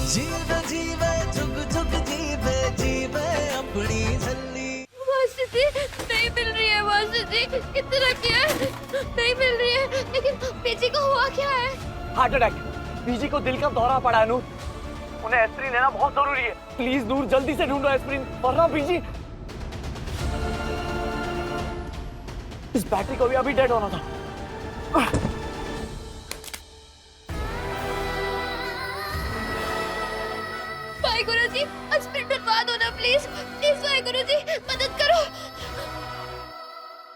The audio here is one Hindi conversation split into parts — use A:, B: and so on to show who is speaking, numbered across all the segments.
A: जीवे जीवे जुग जुग जीवे जीवे अपनी झल्ली।
B: मास्टर जी नहीं मिल रही है, मास्टर जी कितना किया है नहीं मिल रही है, लेकिन पीजी को हुआ क्या है?
C: Heart attack. पीजी को दिल का दौरा पड़ा है नूर, उन्हें एस्प्रिन लेना बहुत जरूरी है। प्लीज नूर जल्दी से ढूंढो एस्प्रिन, वरना पीजी इस बैटरी को भी अभी डेड होना था।
B: भाई गुरुजी एस्प्रिन ढूंढवा दो ना प्लीज प्लीज भाई गुरुजी मदद करो।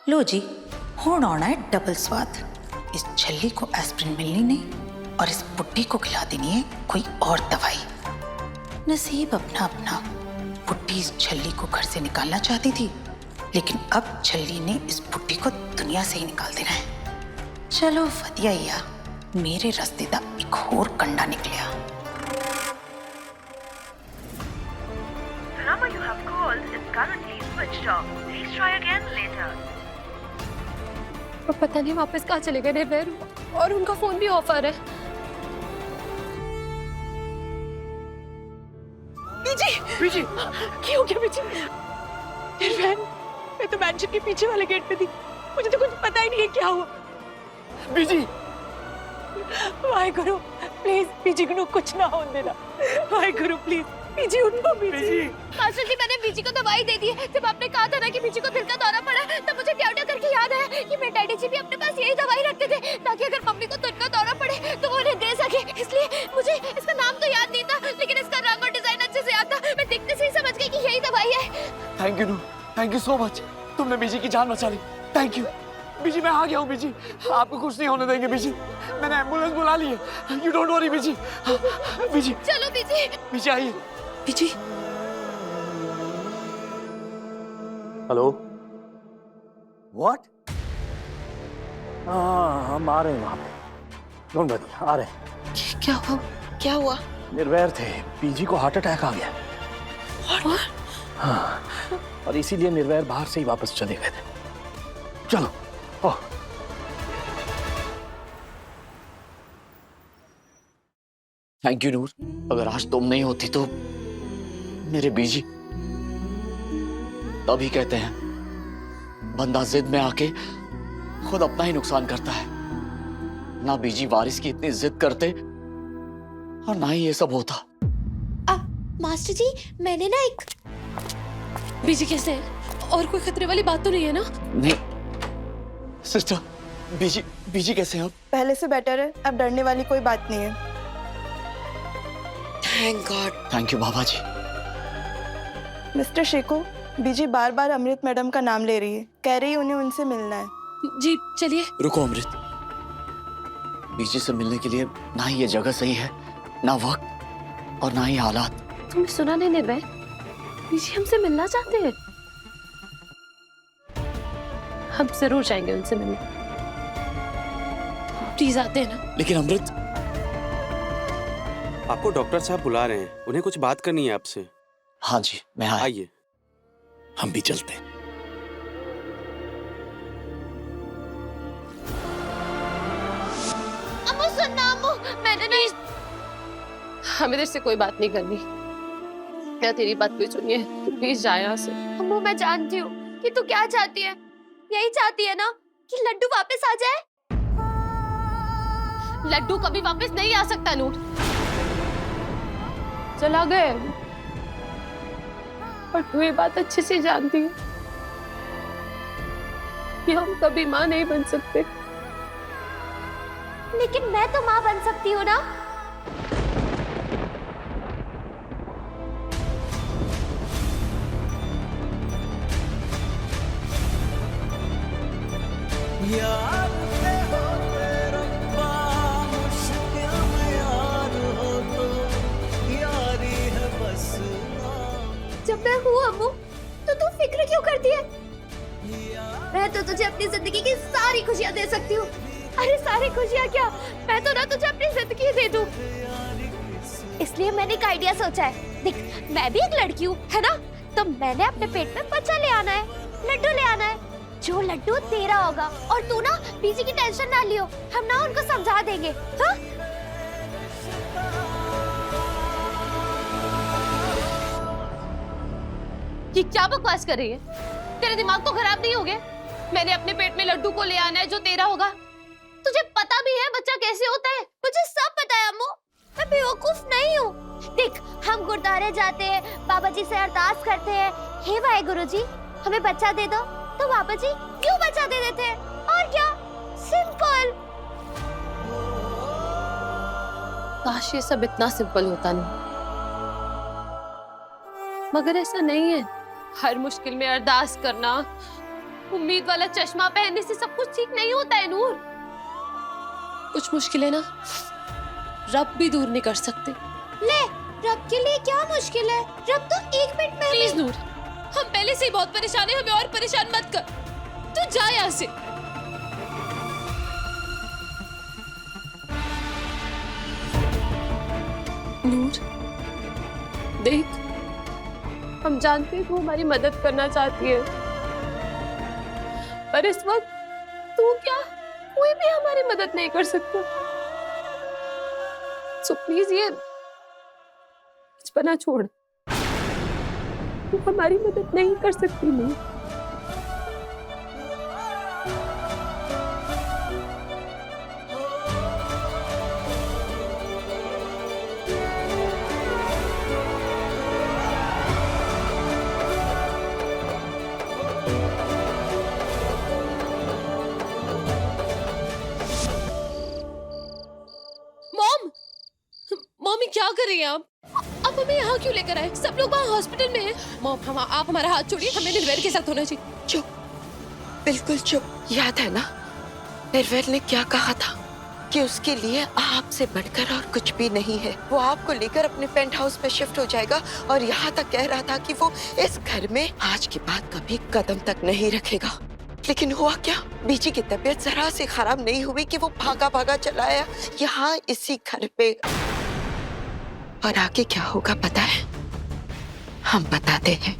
D: लो जी, होड़ आना है डबल स्वाद। इस छल्ली को एस्प्रिन मिलनी नहीं और इस बुड्ढी को खिला देनी है कोई और दवाई। नसीब अपना अपना। बुड्ढी इस छल्ली को घर से निकालना चाहती थी, लेकिन अब छल्ली ने इस बुड्ढी को दुनिया से ही निकाल देना है। चलो वधिया ही आ, मेरे रास्ते दा एक होर कंडा निकलिया।
E: The number you have called is currently switched off. Please try again later.
B: और पता नहीं वापस कहाँ चले गए निर्भय, और उनका फोन भी ऑफ आ रहा है।
F: बीजी क्या हो गया बीजी? निर्भय मैं तो मैंशन के पीछे वाले गेट पे थी, मुझे तो कुछ पता ही नहीं है क्या हुआ।
C: बीजी
F: वाहे गुरु प्लीज बीजी को कुछ ना होने देना। वाहे गुरु प्लीज बीजी उठो बीजी।
B: मास्टर जी मैंने बीजी को दवाई दे दी है। जब आपने कहा था ना कि बीजी को दिल का दौरा पड़ा है, तब मुझे ट्याव करके याद आया कि मेरे डैडी जी भी अपने पास यही दवाई रखते थे, ताकि अगर मम्मी को दिल का दौरा पड़े तो वो उन्हें दे सके। इसलिए मुझे इसका नाम तो याद नहीं था, लेकिन इसका रंग और डिजाइन अच्छे से याद था। मैं देखने से ही समझ गई कि यही दवाई है।
C: Thank you Noor, thank you so much. तुमने बीजी की जान बचा ली, थैंक यू। बीजी मैं आ गया हूँ बीजी, आपको कुछ नहीं होने देंगे बीजी। मैंने एम्बुलेंस बुला ली है, यू डोंट वरी बीजी। बीजी
B: चलो बीजी।
C: बीजी आइए।
D: बीजी
C: हेलो व्हाट? हाँ हम आ रहे हैं वहाँ पे, डोंट वरी आ रहे हैं।
B: क्या हुआ? क्या हुआ?
C: निर्वैर थे, पीजी को हार्ट अटैक आ गया। हाँ, और इसीलिए निर्वैर बाहर से ही वापस चले गए थे। चलो ओह थैंक यू नूर, अगर आज तुम नहीं होती तो मेरे बीजी। तभी कहते हैं बंदा जिद में आके खुद अपना ही नुकसान करता है। ना बीजी वारिस की इतनी जिद करते और ना ही ये सब होता।
B: मास्टर जी मैंने ना एक बीजी कैसे है? और कोई खतरे वाली बात तो नहीं है ना?
C: नहीं सिस्टर, बीजी कैसे हैं आप?
G: पहले से बेटर है, अब डरने वाली कोई बात नहीं है।
B: Thank God.
C: थैंक यू बाबा जी।
G: मिस्टर शेखो, बीजी बार बार अमृत मैडम का नाम ले रही है, कह रही है उन्हें उनसे मिलना है।
B: जी चलिए।
C: रुको अमृत, बीजी से मिलने के लिए ना ही ये जगह सही है, ना वक्त और ना ही हालात।
B: तुमने सुना नहीं निर्भय, बीजी हमसे मिलना चाहते हैं। हम जरूर जाएंगे उनसे मिलने, प्लीज आते हैं ना।
C: लेकिन अमृत,
H: आपको डॉक्टर साहब बुला रहे हैं, उन्हें कुछ बात करनी है आपसे।
C: हाँ जी मैं आया।
H: आइए।
C: हम भी चलते हैं।
B: अम्मू सुनना, अम्मू मैंने नहीं। हमें तेरे से कोई बात नहीं करनी, क्या तेरी बात कोई सुनिए, तो प्लीज जा यहाँ से। अम्मू मैं जानती हूँ कि तू क्या चाहती है, यही चाहती है ना कि लड्डू वापस आ जाए। लड्डू कभी वापस नहीं आ सकता नूर, चला गए। और तू ये बात अच्छे से जानती है कि हम कभी माँ नहीं बन सकते। लेकिन मैं तो माँ बन सकती हूँ ना।
A: यार से होते रब्बा मुश्किल में यार हो तो यारी है बस नाम।
B: जब मैं हूँ अम्मू तो तू फिक्र क्यों करती है? मैं तो तुझे अपनी जिंदगी की सारी खुशियाँ दे सकती हूँ। अरे सारी खुशियाँ क्या, मैं तो ना तुझे अपनी जिंदगी दे दूँ। इसलिए मैंने एक आइडिया सोचा है। देख मैं भी एक लड़की हूँ है ना, तो मैंने अपने पेट में बच्चा ले आना है, लड्डू ले आना है। जो लड्डू तेरा होगा, और तू ना बीजी की टेंशन ना लियो, हम ना उनको समझा देंगे। हाँ? ये क्या बकवास कर रही है? तेरे दिमाग तो खराब नहीं हो गए? मैंने अपने पेट में लड्डू को ले आना है जो तेरा होगा। तुझे पता भी है बच्चा कैसे होता है? मुझे सब पता है अम्मू, मैं बेवकूफ नहीं हूँ। देख, हम गुरुद्वारे जाते हैं, बाबा जी से अरदास करते हैं, हे वाहेगुरु जी हमें बच्चा दे दो, तो बाबा जी क्यों बच्चा दे देते हैं? और क्या, सिंपल। काश ये सब इतना सिंपल होता नहीं, मगर ऐसा नहीं है। हर मुश्किल में अरदास करना, उम्मीद वाला चश्मा पहनने से सब कुछ ठीक नहीं होता है नूर। कुछ मुश्किलें ना रब भी दूर नहीं कर सकते। ले, रब के लिए क्या मुश्किल है? रब तो 1 मिनट में। प्लीज नूर, हम पहले से ही बहुत परेशान हैं, हमें और परेशान मत कर। तू जा यहाँ से। नूर देख, हम जानते हैं तू हमारी मदद करना चाहती है, पर इस वक्त तू क्या, कोई भी हमारी मदद नहीं कर सकता। सो प्लीज ये बचपना छोड़, तू हमारी मदद नहीं कर सकती। नहीं, मम्मी क्या कर रही हैं आप हमें यहाँ क्यों लेकर आए? सब लोग वहाँ हॉस्पिटल में हैं। मॉम, आप हमारा हाथ छोड़िए, हमें निर्वैर के साथ होना चाहिए।
F: चुप, बिल्कुल चुप। याद है ना निर्वैर ने क्या कहा था कि उसके लिए आपसे बढ़कर और कुछ भी नहीं है। वो आपको लेकर अपने पेंट हाउस में शिफ्ट हो जाएगा और यहाँ तक कह रहा था कि वो इस घर में आज के बाद कभी कदम तक नहीं रखेगा। लेकिन हुआ क्या? बीजी की तबीयत जरा से खराब नहीं हुई कि वो भागा भागा चला आया यहाँ इसी घर पे। और आगे क्या होगा पता है? हम बताते हैं।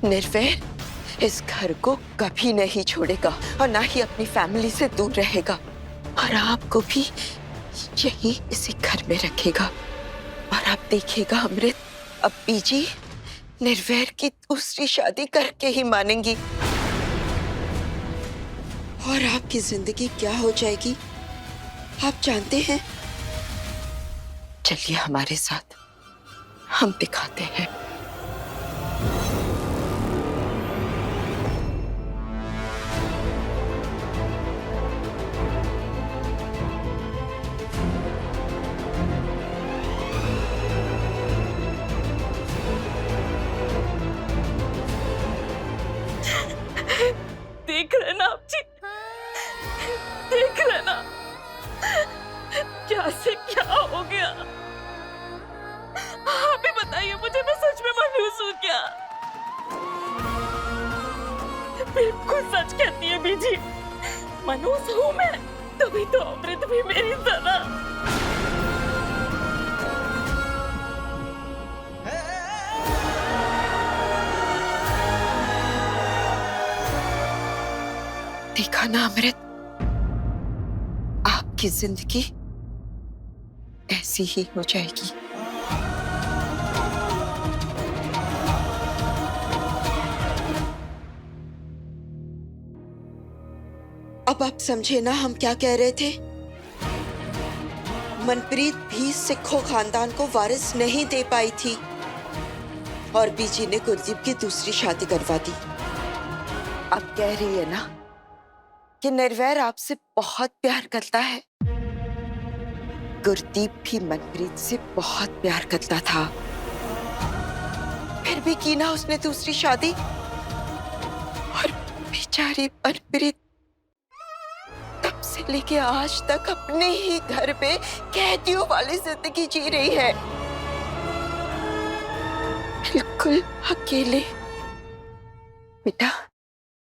F: निर्वैर इस घर को कभी नहीं छोड़ेगा और ना ही अपनी फैमिली से दूर रहेगा, और आपको भी यही इसी घर में रखेगा। और आप देखिएगा अमृत, अब बीजी निर्वैर की दूसरी शादी करके ही मानेंगी और आपकी जिंदगी क्या हो जाएगी आप जानते हैं? चलिए हमारे साथ, हम दिखाते हैं।
I: देख रहे ना आप जी, देख रहे ना क्या से क्या हो गया? आप ही बताइए मुझे, मैं सच में मनहूस हूँ क्या? बिल्कुल सच कहती है बीजी, मनहूस हूँ मैं, तभी तो अमृत भी मेरी तरह।
F: देखा ना अमृत, आपकी जिंदगी ऐसी ही हो जाएगी। अब आप समझे ना हम क्या कह रहे थे? मनप्रीत भी सिखों खानदान को वारिस नहीं दे पाई थी और बीजी ने गुरदीप की दूसरी शादी करवा दी। अब कह रही है ना कि निर्वैर आपसे बहुत प्यार करता है। गुरदीप भी मनप्रीत से बहुत प्यार करता था, फिर भी की ना उसने दूसरी शादी। और बेचारी मनप्रीत तब से लेके आज तक अपने ही घर में कैदियों वाली जिंदगी जी रही है, बिल्कुल अकेले। बेटा,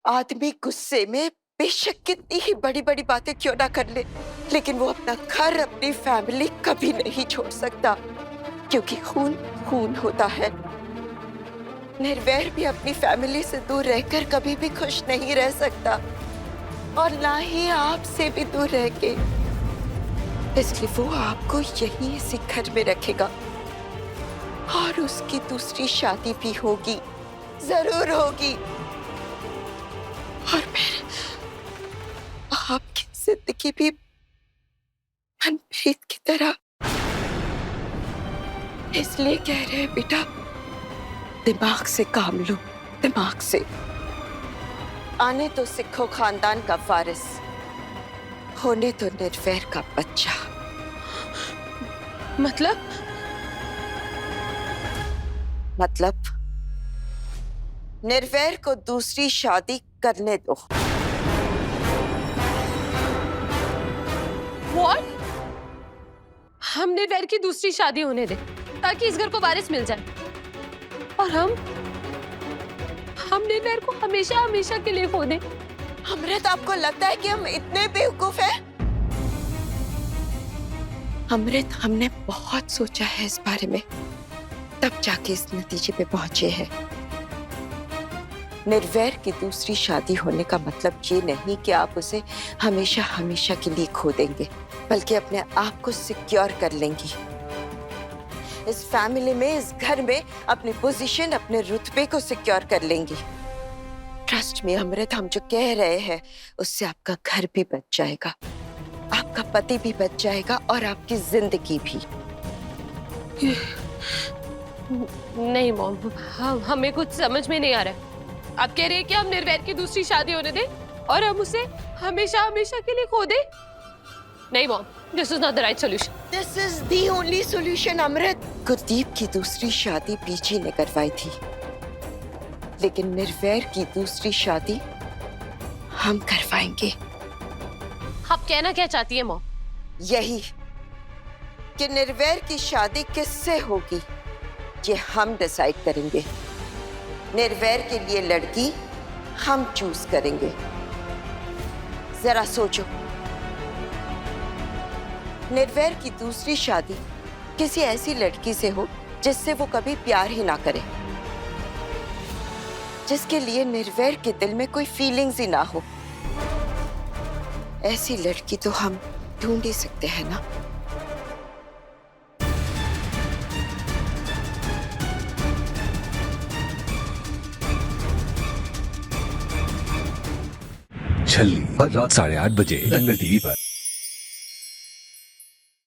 F: आदमी गुस्से में बेशक कितनी ही बड़ी बड़ी बातें क्यों ना कर ले, लेकिन वो अपना घर, अपनी फैमिली कभी नहीं छोड़ सकता, क्योंकि खून खून होता है। निर्वैर भी अपनी फैमिली से दूर रहकर कभी भी खुश नहीं रह सकता, और ना ही आपसे भी दूर रह के। इसलिए वो आपको यहीं इसी घर में रखेगा और उसकी दूसरी शादी भी होगी जरूर होगी। और फिर आपकी जिंदगी भी मनप्रीत की तरह। इसलिए कह रहे हैं बेटा, दिमाग से काम लो, दिमाग से। आने तो सिखो खानदान का वारिस, होने तो निर्वैर का बच्चा। मतलब निर्वैर को दूसरी शादी करने दो।
J: What? हम निर्वैर की दूसरी शादी होने दे ताकि इस घर को वारिस मिल जाए, और हम निर्वैर को हमेशा हमेशा के लिए खो दें।
F: अमृत, आपको लगता है कि हम इतने बेवकूफ हैं? अमृत, हमने बहुत सोचा है इस बारे में, तब जाके इस नतीजे पे पहुंचे हैं। निर्वैर की दूसरी शादी होने का मतलब ये नहीं कि आप उसे हमेशा हमेशा के लिए खो देंगे, बल्कि अपने आप को सिक्योर कर लेंगी। इस फैमिली में, इस घर में अपनी पोजीशन, अपने रुतबे को सिक्योर कर लेंगी। ट्रस्ट में अमृत, हम जो कह रहे हैं उससे आपका घर भी बच जाएगा, आपका पति भी बच जाएगा और आपकी जिंदगी भी।
J: नहीं मॉम, हमें कुछ समझ में नहीं आ रहा है। आप कह रहे हैं कि हम निर्वैर की दूसरी शादी होने दें और हम उसे हमेशा हमेशा के लिए खो दें? नहीं mom, this is not the right solution.
F: This is the only solution Amrit. Gurdeep की दूसरी शादी बीजी ने करवाई थी, लेकिन निर्वैर की दूसरी शादी हम करवाएंगे।
J: आप कहना क्या चाहती है मॉम?
F: यही कि निर्वैर की शादी किससे होगी ये हम डिसाइड करेंगे। निर्वैर के लिए लड़की हम चूज करेंगे। जरा सोचो, निर्वैर की दूसरी शादी किसी ऐसी लड़की से हो जिससे वो कभी प्यार ही ना करे, जिसके लिए निर्वैर के दिल में कोई फीलिंग्स ही ना हो। ऐसी लड़की तो हम ढूंढ ही सकते हैं ना।
K: छल्ली हर रात 8:30 बजे दंगल टीवी पर।